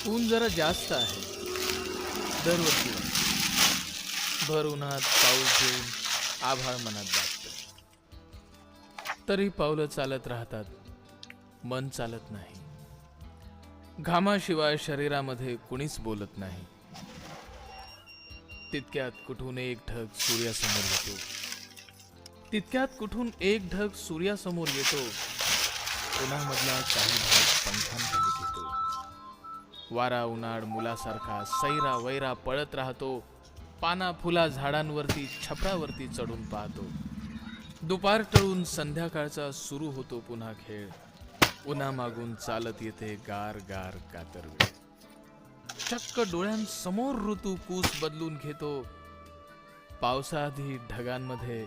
ऊन जरा जास्त आहे दरवर्षी. भर उन्हात पाऊस घेऊन आभाळ मनात दाटतं. तरी पावलं चालत राहतात, मन चालत नाही. घामाशिवाय शरीरामध्ये कुणीच बोलत नाही. तितक्यात कुठून एक ढग सूर्यासमोर येतो. उन्हामधला काही भाग पंखांखाली घेतो. वारा उन्हाळ मुलासारखा सैरा वैरा पळत राहतो. पाना फुला झाडांवरती छपरावरती चढून पाहतो. दुपार टळून संध्याकाळचा सुरू होतो पुन्हा खेळ. उन्हामागून चालत येते गार गार कातर वेळ. चक्क डोळ्यांसमोर ऋतू कूस बदलून घेतो. पावसाआधी ढगांमध्ये